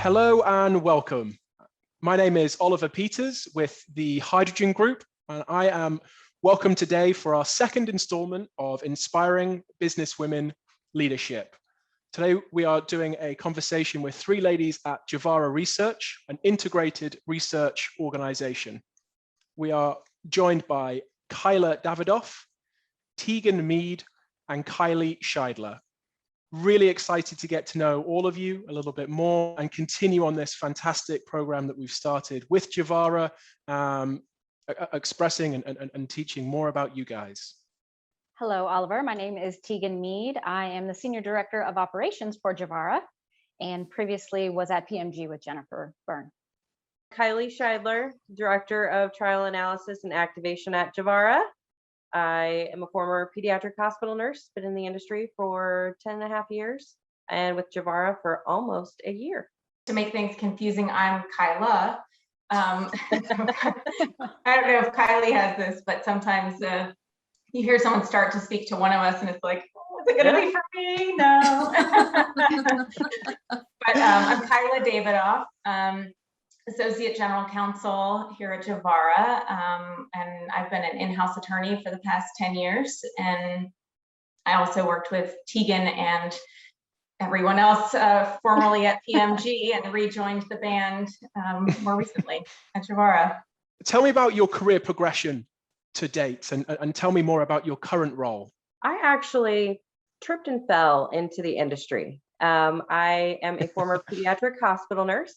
Hello and welcome. My name is Oliver Peters with the Hydrogen Group, and I am welcome today for our second installment of Inspiring Business Women Leadership. Today, we are doing a conversation with three ladies at Javara Research, an integrated research organization. We are joined by Kyla Davidoff, Tegan Mead, and Kylie Scheidler. Really excited to get to know all of you a little bit more and continue on this fantastic program that we've started with Javara, expressing and teaching more about you guys. Hello, Oliver. My name is Tegan Mead. I am the Senior Director of Operations for Javara and previously was at PMG with Jennifer Byrne. Kylie Scheidler, Director of Trial Analysis and Activation at Javara. I am a former pediatric hospital nurse, been in the industry for 10 and a half years, and with Javara for almost a year. To make things confusing, I'm Kyla. I don't know if Kylie has this, but sometimes you hear someone start to speak to one of us and it's like, oh, is it going to be for me? No. But I'm Kyla Davidoff, Associate General Counsel here at Javara, and I've been an in-house attorney for the past 10 years. And I also worked with Tegan and everyone else formerly at PMG and rejoined the band more recently at Javara. Tell me about your career progression to date and tell me more about your current role. I actually tripped and fell into the industry. I am a former pediatric hospital nurse.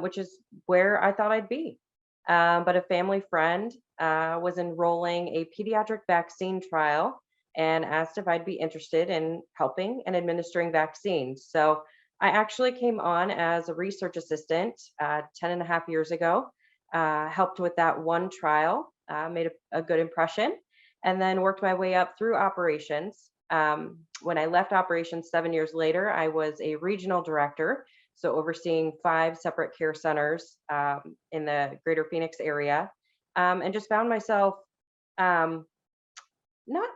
Which is where I thought I'd be. But a family friend was enrolling a pediatric vaccine trial and asked if I'd be interested in helping and administering vaccines. So I actually came on as a research assistant 10 and a half years ago, helped with that one trial, made a good impression, and then worked my way up through operations. When I left operations 7 years later, I was a regional director, so overseeing 5 separate care centers in the greater Phoenix area, and just found myself not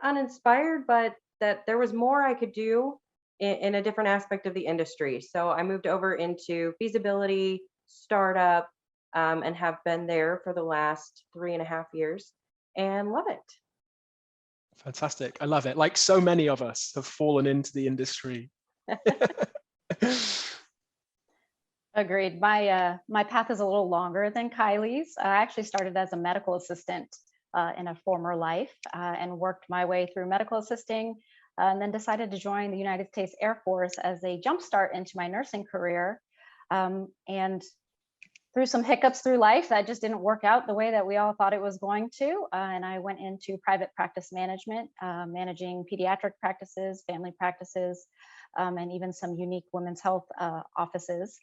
uninspired, but that there was more I could do in a different aspect of the industry. So I moved over into feasibility, startup, and have been there for the last 3.5 years and love it. Fantastic. I love it. Like so many of us have fallen into the industry. Agreed. My path is a little longer than Kylie's. I actually started as a medical assistant in a former life and worked my way through medical assisting and then decided to join the United States Air Force as a jumpstart into my nursing career. And through some hiccups through life, that just didn't work out the way that we all thought it was going to. And I went into private practice management, managing pediatric practices, family practices, and even some unique women's health offices,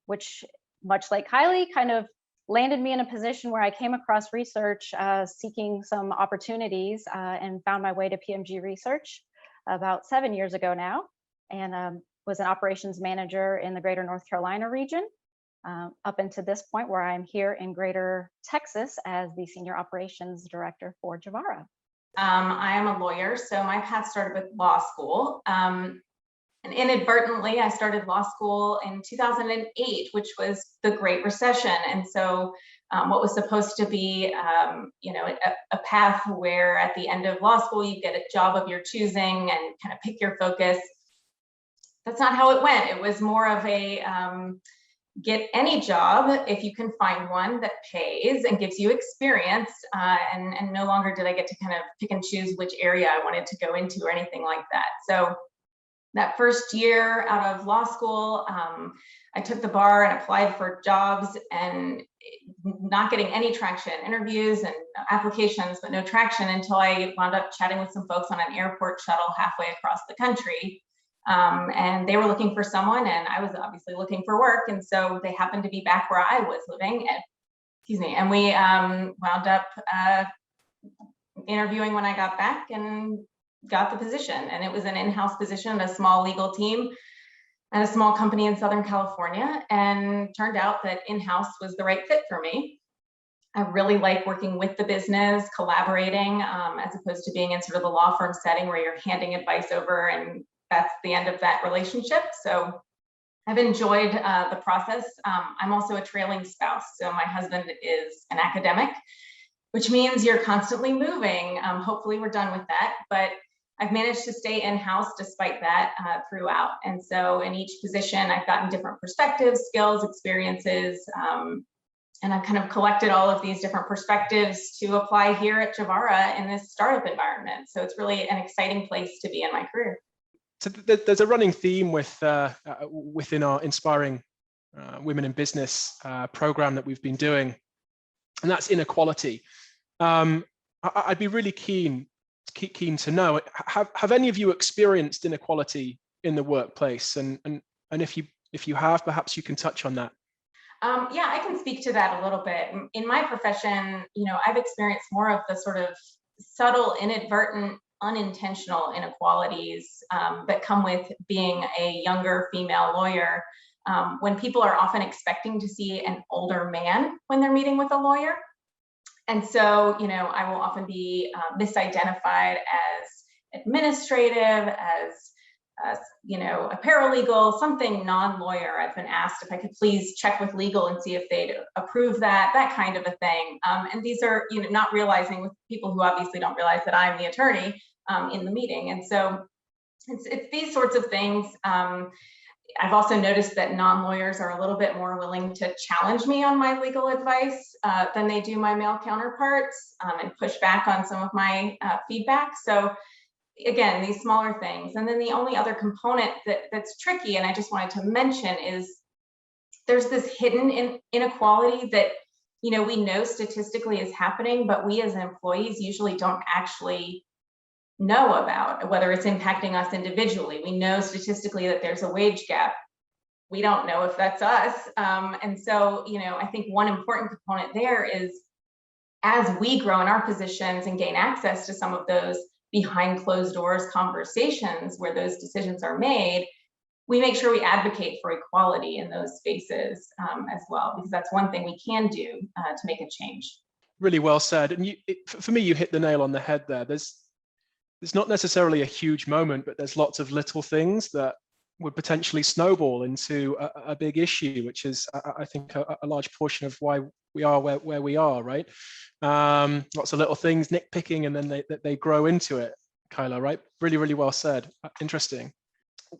which, much like Kylie, kind of landed me in a position where I came across research, seeking some opportunities, and found my way to PMG Research about 7 years ago now, and was an operations manager in the greater North Carolina region, up until this point where I'm here in greater Texas as the senior operations director for Javara. I am a lawyer, so my path started with law school. And inadvertently, I started law school in 2008, which was the Great Recession. And so what was supposed to be, a path where at the end of law school, you get a job of your choosing and kind of pick your focus. That's not how it went. It was more of a get any job if you can find one that pays and gives you experience. And no longer did I get to kind of pick and choose which area I wanted to go into or anything like that. So that first year out of law school, I took the bar and applied for jobs and not getting any traction, interviews and applications, but no traction until I wound up chatting with some folks on an airport shuttle halfway across the country. And they were looking for someone and I was obviously looking for work. And so they happened to be back where I was living. And we wound up interviewing when I got back and got the position. And it was an in-house position, a small legal team at a small company in Southern California, and turned out that in-house was the right fit for me. I really like working with the business, collaborating, as opposed to being in sort of the law firm setting where you're handing advice over and that's the end of that relationship. So I've enjoyed the process. I'm also a trailing spouse. So my husband is an academic, which means you're constantly moving. Hopefully we're done with that, but I've managed to stay in-house despite that throughout. And so in each position, I've gotten different perspectives, skills, experiences, and I've kind of collected all of these different perspectives to apply here at Javara in this startup environment. So it's really an exciting place to be in my career. So there's a running theme with within our Inspiring Women in Business program that we've been doing, and that's inequality. I'd be really keen to know, have any of you experienced inequality in the workplace? And if you have, perhaps you can touch on that. Yeah, I can speak to that a little bit. In my profession, I've experienced more of the sort of subtle, inadvertent, unintentional inequalities that come with being a younger female lawyer, when people are often expecting to see an older man when they're meeting with a lawyer. And so, I will often be misidentified as administrative, as a paralegal, something non-lawyer. I've been asked if I could please check with legal and see if they'd approve that kind of a thing. And these are, not realizing, with people who obviously don't realize that I'm the attorney in the meeting. And so it's these sorts of things. I've also noticed that non-lawyers are a little bit more willing to challenge me on my legal advice than they do my male counterparts, and push back on some of my feedback. So again, these smaller things. And then the only other component that's tricky, and I just wanted to mention, is there's this hidden inequality that, we know statistically is happening, but we as employees usually don't actually know about, whether it's impacting us individually. We know statistically that there's a wage gap. We don't know if that's us. And so, I think one important component there is, as we grow in our positions and gain access to some of those behind closed doors conversations where those decisions are made, we make sure we advocate for equality in those spaces as well, because that's one thing we can do to make a change. Really well said. And for me, you hit the nail on the head there. There's not necessarily a huge moment, but there's lots of little things that would potentially snowball into a big issue, which is, I think, a large portion of why we are where we are, right? Lots of little things, nitpicking, and then they grow into it, Kyla, right? Really, really well said. Interesting.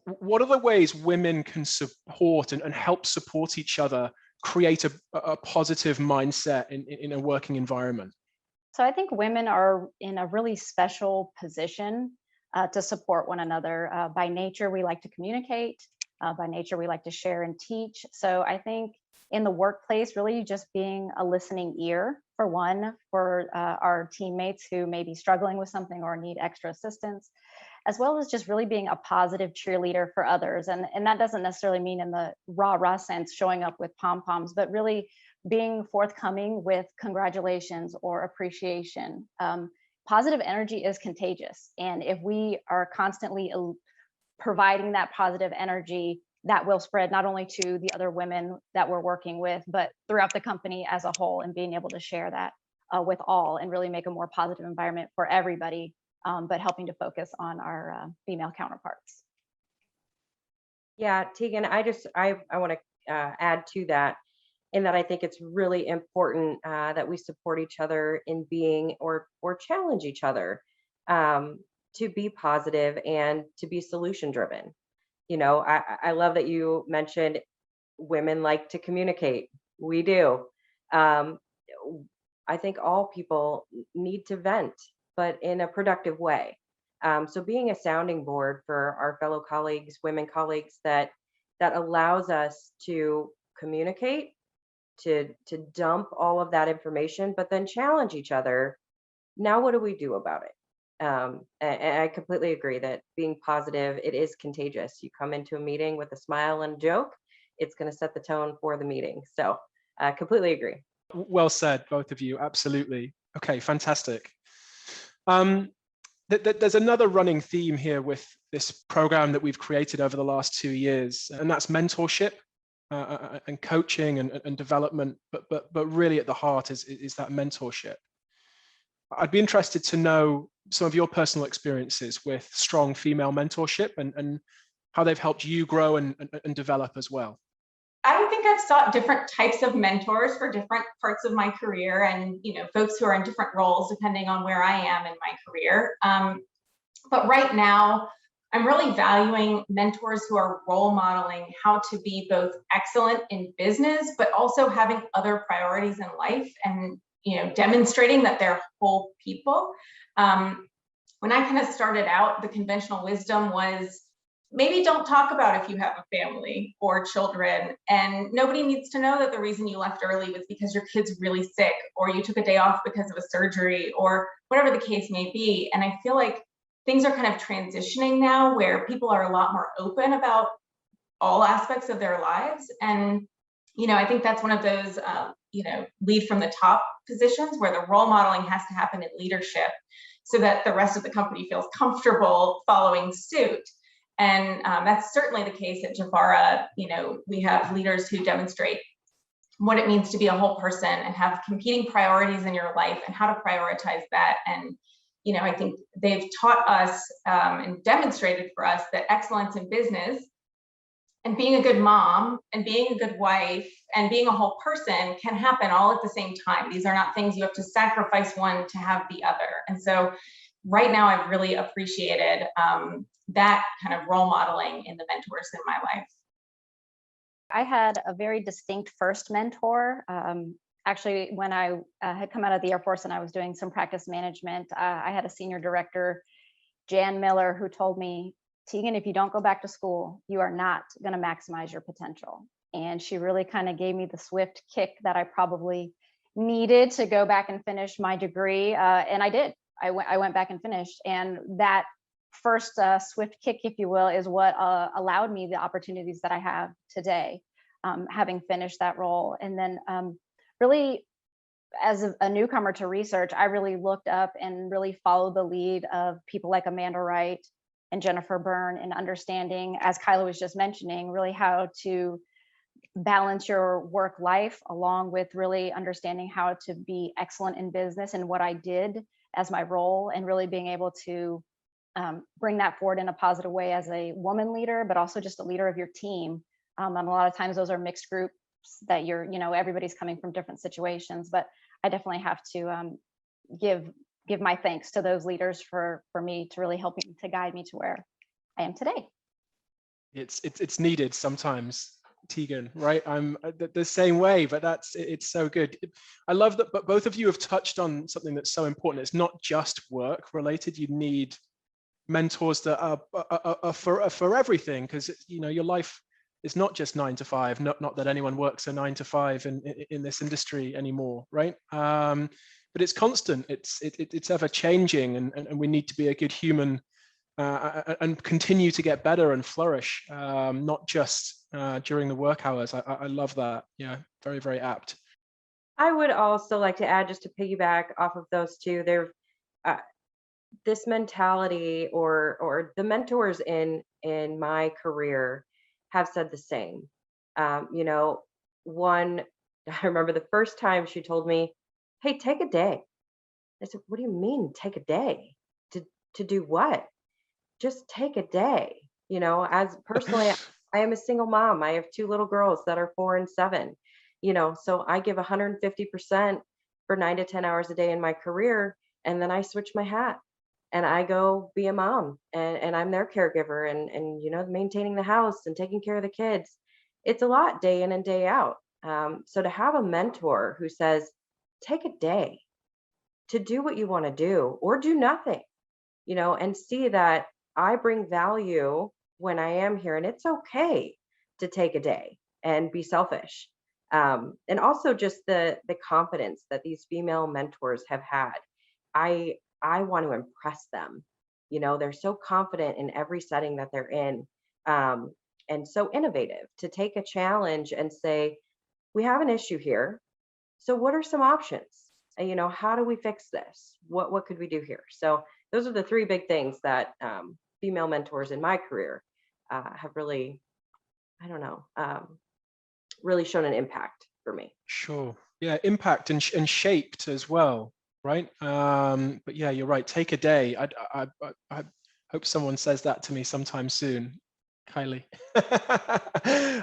What are the ways women can support and help support each other, create a positive mindset in a working environment? So I think women are in a really special position to support one another. By nature, we like to communicate. By nature, we like to share and teach. So I think in the workplace, really just being a listening ear, for one, for our teammates who may be struggling with something or need extra assistance, as well as just really being a positive cheerleader for others. And that doesn't necessarily mean in the rah-rah sense, showing up with pom-poms, but really being forthcoming with congratulations or appreciation. Positive energy is contagious. And if we are constantly providing that positive energy, that will spread not only to the other women that we're working with, but throughout the company as a whole, and being able to share that with all and really make a more positive environment for everybody, but helping to focus on our female counterparts. Yeah, Tegan, I want to add to that, in that I think it's really important that we support each other in being or challenge each other to be positive and to be solution driven. I love that you mentioned women like to communicate. We do. I think all people need to vent, but in a productive way. So being a sounding board for our fellow colleagues, women colleagues, that allows us to communicate, to dump all of that information, but then challenge each other. Now, what do we do about it? And I completely agree that being positive, it is contagious. You come into a meeting with a smile and a joke, it's going to set the tone for the meeting. So I completely agree. Well said, both of you. Absolutely. Okay, fantastic. There's another running theme here with this program that we've created over the last 2 years, and that's mentorship and coaching and development. But really at the heart is that mentorship. I'd be interested to know some of your personal experiences with strong female mentorship and how they've helped you grow and develop as well? I think I've sought different types of mentors for different parts of my career, and folks who are in different roles depending on where I am in my career. But right now, I'm really valuing mentors who are role modeling how to be both excellent in business, but also having other priorities in life, and demonstrating that they're whole people. When I kind of started out, the conventional wisdom was, maybe don't talk about if you have a family or children, and nobody needs to know that the reason you left early was because your kid's really sick, or you took a day off because of a surgery, or whatever the case may be. And I feel like things are kind of transitioning now, where people are a lot more open about all aspects of their lives. And I think that's one of those lead from the top positions where the role modeling has to happen in leadership, so that the rest of the company feels comfortable following suit. And that's certainly the case at Javara. We have leaders who demonstrate what it means to be a whole person and have competing priorities in your life and how to prioritize that. And I think they've taught us and demonstrated for us that excellence in business and being a good mom and being a good wife and being a whole person can happen all at the same time. These are not things you have to sacrifice one to have the other. And so right now, I've really appreciated that kind of role modeling in the mentors in my life. I had a very distinct first mentor. Actually, when I had come out of the Air Force and I was doing some practice management, I had a senior director, Jan Miller, who told me, Tegan, if you don't go back to school, you are not going to maximize your potential. And she really kind of gave me the swift kick that I probably needed to go back and finish my degree. And I did. I went back and finished. And that first swift kick, if you will, is what allowed me the opportunities that I have today, having finished that role. And then really, as a newcomer to research, I really looked up and really followed the lead of people like Amanda Wright and Jennifer Byrne in understanding, as Kyla was just mentioning, really how to balance your work life along with really understanding how to be excellent in business and what I did as my role, and really being able to bring that forward in a positive way as a woman leader, but also just a leader of your team. And a lot of times those are mixed groups that everybody's coming from different situations, but I definitely have to give my thanks to those leaders for me to really help me to guide me to where I am today. It's needed sometimes, Tegan, right? I'm the same way, but it's so good. I love that, but both of you have touched on something that's so important. It's not just work related. You need mentors that are for everything, because your life is not just 9 to 5. Not that anyone works a 9 to 5 in this industry anymore, right? But it's constant. It's ever changing, and we need to be a good human and continue to get better and flourish, not just during the work hours. I love that. Yeah, very, very apt. I would also like to add, just to piggyback off of those two, there, this mentality or the mentors in my career have said the same. One, I remember the first time she told me, "Hey, take a day." I said, "What do you mean take a day? To do what?" Just take a day. As personally, I am a single mom. I have 2 little girls that are 4 and 7. So I give 150% for 9 to 10 hours a day in my career, and then I switch my hat and I go be a mom, and I'm their caregiver, and maintaining the house and taking care of the kids. It's a lot day in and day out. So to have a mentor who says, take a day to do what you want to do or do nothing, and see that I bring value when I am here, and it's okay to take a day and be selfish. And also just the confidence that these female mentors have had. I want to impress them. They're so confident in every setting that they're in, and so innovative to take a challenge and say, we have an issue here. So what are some options? How do we fix this? What could we do here? So those are the 3 big things that female mentors in my career have really, really shown an impact for me. Sure. Yeah, impact and shaped as well, right? But yeah, you're right. Take a day. I hope someone says that to me sometime soon. Kylie.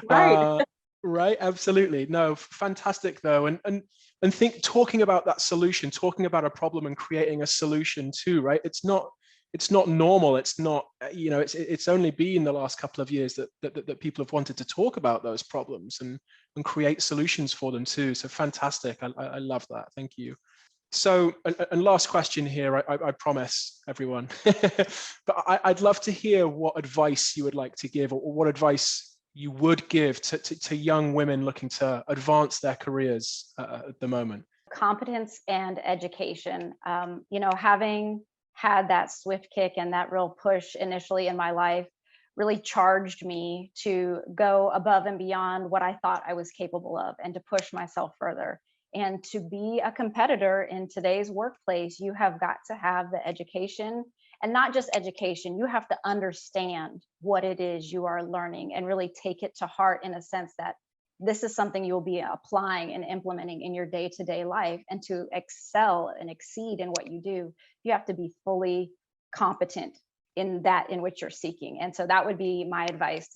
Right. Right, absolutely. No, fantastic though. And think talking about that solution, talking about a problem and creating a solution too, right? It's not normal. It's not, it's only been the last couple of years that people have wanted to talk about those problems and create solutions for them too. So fantastic. I love that. Thank you. So, and last question here, I promise everyone, but I'd love to hear what advice you would like to give, or what advice you would give to young women looking to advance their careers at the moment. Competence and education. Having had that swift kick and that real push initially in my life really charged me to go above and beyond what I thought I was capable of, and to push myself further. And to be a competitor in today's workplace, you have got to have the education, and not just education, you have to understand what it is you are learning and really take it to heart, in a sense that this is something you'll be applying and implementing in your day-to-day life. And to excel and exceed in what you do, you have to be fully competent in that in which you're seeking. And so that would be my advice.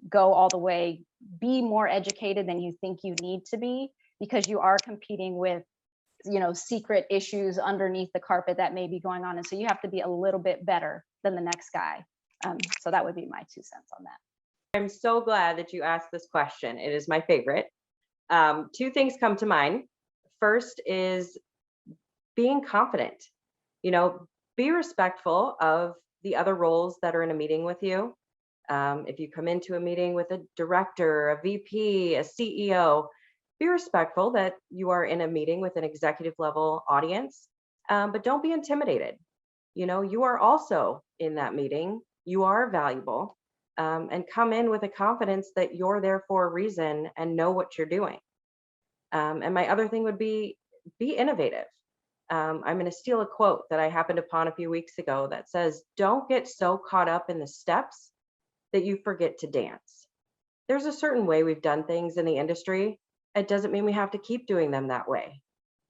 Go all the way, be more educated than you think you need to be, because you are competing with, secret issues underneath the carpet that may be going on. And so you have to be a little bit better than the next guy. So that would be my 2 cents on that. I'm so glad that you asked this question. It is my favorite. 2 things come to mind. First is being confident. Be respectful of the other roles that are in a meeting with you. If you come into a meeting with a director, a VP, a CEO, be respectful that you are in a meeting with an executive level audience, but don't be intimidated. You are also in that meeting. You are valuable, and come in with a confidence that you're there for a reason and know what you're doing. And my other thing would be innovative. I'm going to steal a quote that I happened upon a few weeks ago that says, "Don't get so caught up in the steps that you forget to dance." There's a certain way we've done things in the industry. It doesn't mean we have to keep doing them that way.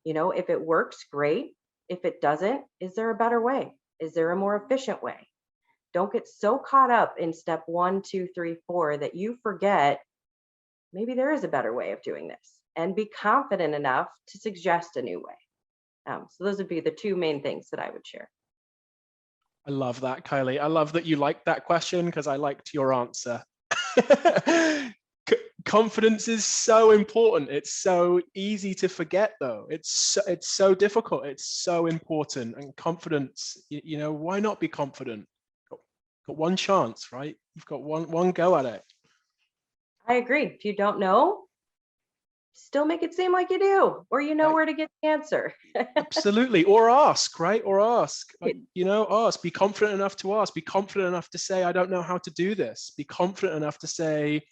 If it works, great. If it doesn't, is there a better way? Is there a more efficient way? Don't get so caught up in step 1, 2, 3, 4 that you forget maybe there is a better way of doing this, and be confident enough to suggest a new way. So those would be the 2 main things that I would share. I love that, Kylie. I love that you liked that question, because I liked your answer. Confidence is so important. It's so easy to forget, though. It's so difficult. It's so important. And confidence, why not be confident? Got one chance, right? You've got one go at it. I agree. If you don't know, still make it seem like you do, or Right. where to get the answer. Absolutely. Or ask, right? Or ask. Ask. Be confident enough to ask. Be confident enough to say, I don't know how to do this. Be confident enough to say,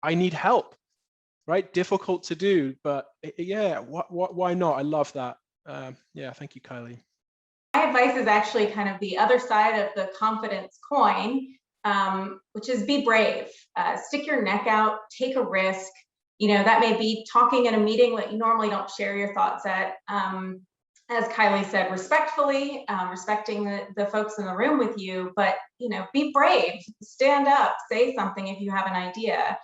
I need help. Right? Difficult to do, but yeah, why not? I love that. Thank you, Kylie. My advice is actually kind of the other side of the confidence coin, which is be brave. Stick your neck out, take a risk. That may be talking in a meeting that you normally don't share your thoughts at. As Kylie said, respectfully, respecting the folks in the room with you, but be brave, stand up, say something if you have an idea.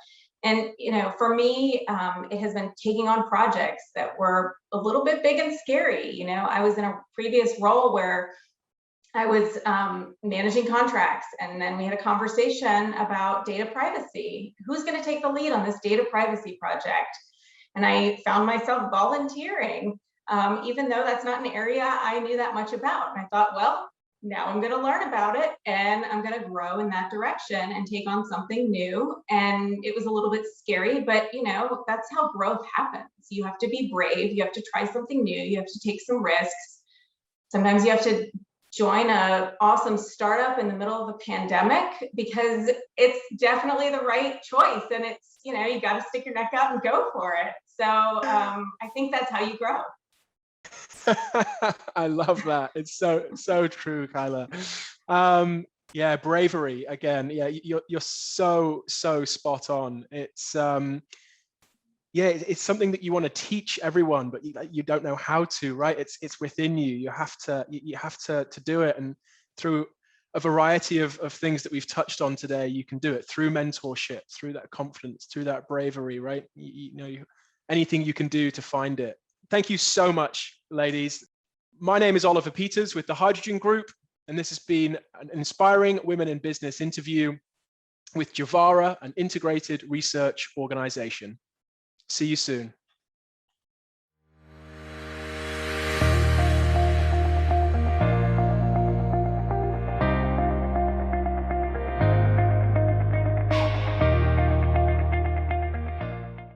And for me, it has been taking on projects that were a little bit big and scary. I was in a previous role where I was managing contracts, and then we had a conversation about data privacy. Who's going to take the lead on this data privacy project? And I found myself volunteering, even though that's not an area I knew that much about. And I thought, well, now I'm going to learn about it, and I'm going to grow in that direction and take on something new. And it was a little bit scary, but that's how growth happens. You have to be brave. You have to try something new. You have to take some risks. Sometimes you have to join an awesome startup in the middle of a pandemic, because it's definitely the right choice. And it's, you got to stick your neck out and go for it. So I think that's how you grow. I love that. It's so true, Kyla. Bravery again. Yeah, you're so spot on. It's it's something that you want to teach everyone, but you don't know how to, right? It's within you. You have to do it, and through a variety of things that we've touched on today. You can do it through mentorship, through that confidence, through that bravery, right? Anything you can do to find it. Thank you so much, ladies. My name is Oliver Peters with the Hydrogen Group, and this has been an Inspiring Women in Business interview with Javara, an integrated research organization. See you soon.